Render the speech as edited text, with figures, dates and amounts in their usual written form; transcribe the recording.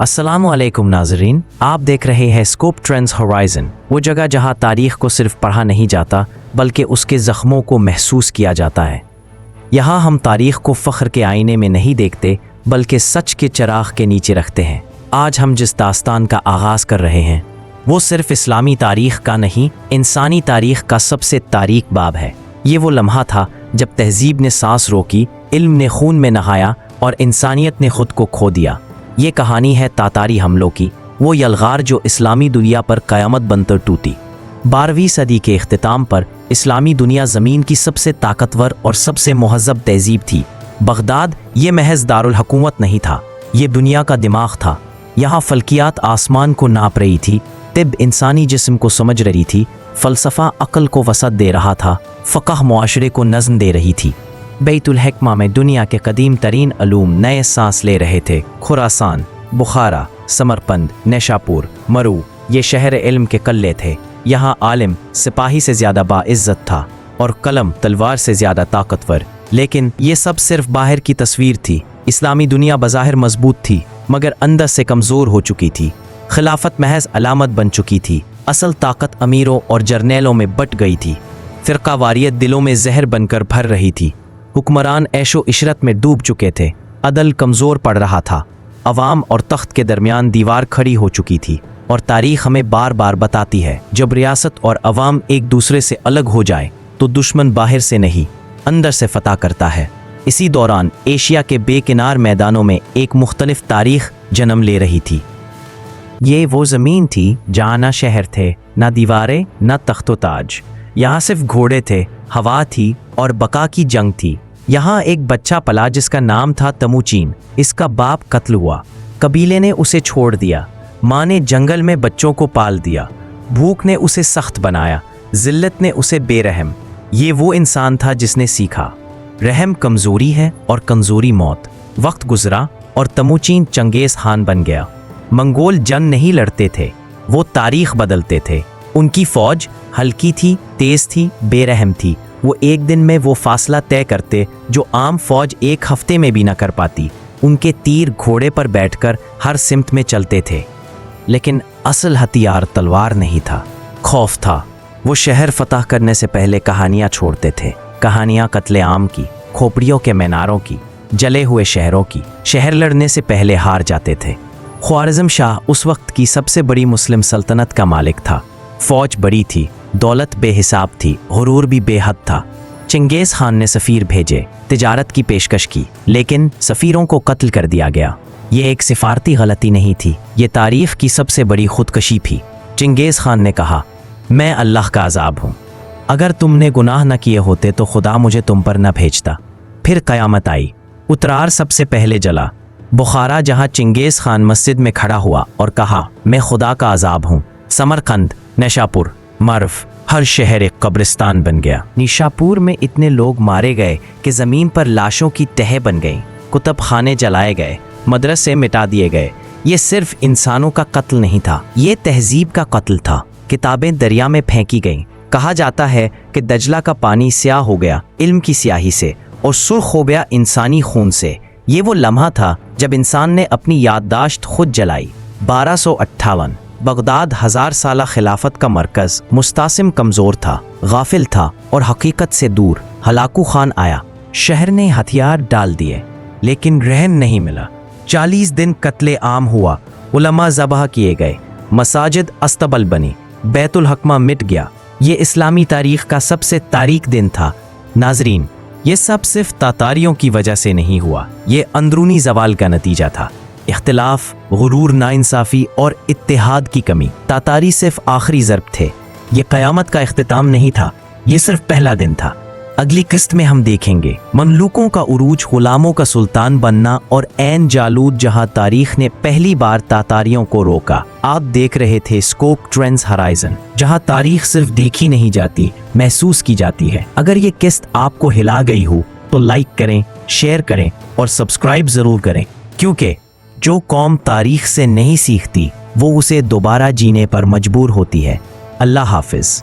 अस्सलाम वालेकुम नाज़रीन, आप देख रहे हैं स्कोप ट्रेंड्स होराइज़न, वो जगह जहां तारीख़ को सिर्फ पढ़ा नहीं जाता बल्कि उसके ज़ख्मों को महसूस किया जाता है। यहाँ हम तारीख़ को फ़ख्र के आईने में नहीं देखते बल्कि सच के चराग के नीचे रखते हैं। आज हम जिस दास्तान का आगाज़ कर रहे हैं वो सिर्फ इस्लामी तारीख़ का नहीं, इंसानी तारीख़ का सबसे तारीक बाब है। ये वो लम्हा था जब तहज़ीब ने सांस रोकी, इल्म ने खून में नहाया और इंसानियत ने खुद को खो दिया। ये कहानी है तातारी हमलों की, वो यलगार जो इस्लामी दुनिया पर क़यामत बनकर टूटी। 12वीं सदी के इख्तिताम पर इस्लामी दुनिया ज़मीन की सबसे ताकतवर और सबसे महज़ब तहज़ीब थी। बगदाद ये महज दारुल हुकूमत नहीं था, ये दुनिया का दिमाग था। यहाँ फ़ल्कियात आसमान को नाप रही थी, तिब इंसानी जिस्म को समझ रही थी, फ़लसफ़ा अक़ल को वसअत दे रहा था, फ़क़ह मुआशरे को नज़्म दे रही थी। बैतुल हिकमा में दुनिया के कदीम तरीन अलूम नए सांस ले रहे थे। खुरासान, बुखारा, समरकंद, नेशापुर, मरू ये शहर इल्म के कल्ले थे। यहाँ आलिम सिपाही से ज़्यादा बाइज़्ज़त था और कलम तलवार से ज़्यादा ताकतवर। लेकिन ये सब सिर्फ बाहर की तस्वीर थी। इस्लामी दुनिया बज़ाहिर मजबूत थी मगर अंदर से कमज़ोर हो चुकी थी। खिलाफत महज अलामत बन चुकी थी, असल ताकत अमीरों और जर्नेलों में बट गई थी। फ़िरका वारियत दिलों में जहर बनकर भर रही थी। हुक्मरान ऐशो इशरत में डूब चुके थे, अदल कमज़ोर पड़ रहा था। अवाम और तख्त के दरमियान दीवार खड़ी हो चुकी थी और तारीख़ हमें बार बार बताती है, जब रियासत और अवाम एक दूसरे से अलग हो जाए तो दुश्मन बाहर से नहीं अंदर से फतह करता है। इसी दौरान एशिया के बेकिनार मैदानों में एक मुख्तलिफ तारीख़ जन्म ले रही थी। ये वो ज़मीन थी जहाँ ना शहर थे, ना दीवारें, ना तख्तो ताज। यहाँ सिर्फ घोड़े थे, हवा थी और बका की जंग थी। यहाँ एक बच्चा पला जिसका नाम था तमुचीन। इसका बाप कत्ल हुआ, कबीले ने उसे छोड़ दिया। माँ ने जंगल में बच्चों को पाल दिया। भूख ने उसे सख्त बनाया, जिल्लत ने उसे बेरहम। ये वो इंसान था जिसने सीखा, रहम कमज़ोरी है और कमज़ोरी मौत। वक्त गुजरा और तमुचीन चंगेज़ खान बन गया। मंगोल जंग नहीं लड़ते थे, वो तारीख़ बदलते थे। उनकी फ़ौज हल्की थी, तेज़ थी, बेरहम थी। वो एक दिन में वो फासला तय करते जो आम फ़ौज एक हफ्ते में भी ना कर पाती। उनके तीर घोड़े पर बैठकर हर सिमत में चलते थे। लेकिन असल हथियार तलवार नहीं था, खौफ था। वो शहर फतह करने से पहले कहानियाँ छोड़ते थे, कहानियाँ कत्ले आम की, खोपड़ियों के मीनारों की, जले हुए शहरों की। शहर लड़ने से पहले हार जाते थे। ख्वारिज़म शाह उस वक्त की सबसे बड़ी मुस्लिम सल्तनत का मालिक था। फ़ौज बड़ी थी, दौलत बेहिसाब थी, गुरूर भी बेहद था। चंगेज़ खान ने सफ़ीर भेजे, तिजारत की पेशकश की, लेकिन सफ़ीरों को कत्ल कर दिया गया। ये एक सिफारती गलती नहीं थी, ये तारीख़ की सबसे बड़ी खुदकशी थी। चंगेज़ खान ने कहा, मैं अल्लाह का अज़ाब हूँ, अगर तुमने गुनाह न किए होते तो खुदा मुझे तुम पर न भेजता। फिर क़यामत आई। उतरार सबसे पहले जला। बुखारा जहाँ चंगेज़ खान मस्जिद में खड़ा हुआ और कहा, मैं खुदा का अज़ाब हूँ। समरकंद, नेशापुर, मर्व, हर शहर एक कब्रिस्तान बन गया। निशापुर में इतने लोग मारे गए कि ज़मीन पर लाशों की तह बन गईं। कुतुब खाने जलाए गए, मदरसे मिटा दिए गए। ये सिर्फ इंसानों का कत्ल नहीं था, ये तहज़ीब का कत्ल था। किताबें दरिया में फेंकी गईं। कहा जाता है कि दजला का पानी स्याह हो गया इल्म की स्याही से और सुर्ख हो गया इंसानी खून से। ये वो लम्हा था जब इंसान ने अपनी याददाश्त खुद जलाई। 1258 बगदाद 1000 साला खिलाफत का मरकज़। मुस्तासिम कमज़ोर था, गाफिल था और हकीकत से दूर। हलाकू खान आया, शहर ने हथियार डाल दिए लेकिन रहम नहीं मिला। 40 दिन कत्ले आम हुआ, उलमा ज़बह किए गए, मसाजिद अस्तबल बनी, बैतुल हकमा मिट गया। ये इस्लामी तारीख़ का सबसे तारीक दिन था। नाजरीन, ये सब सिर्फ तातारियों की वजह से नहीं हुआ, ये अंदरूनी ज़वाल का नतीजा था। इख्तिलाफ, गुरूर, नाइंसाफ़ी और इत्तेहाद की कमी। तातारी सिर्फ आखिरी ज़र्ब थे, ये क़यामत का इख्तिताम नहीं था, ये सिर्फ पहला दिन था। अगली किस्त में हम देखेंगे ममलूकों का उरूज, गुलामों का सुल्तान बनना और ऐन जालूद जहां तारीख़ ने पहली बार तातारियों को रोका। आप देख रहे थे स्कोप ट्रेंड्स होराइज़न, जहां तारीख़ सिर्फ देखी नहीं जाती, महसूस की जाती है। अगर ये किस्त आपको हिला गई हो तो लाइक करें, शेयर करें और सब्सक्राइब ज़रूर करें, क्योंकि जो कौम तारीख़ से नहीं सीखती वो उसे दोबारा जीने पर मजबूर होती है। अल्लाह हाफिज़।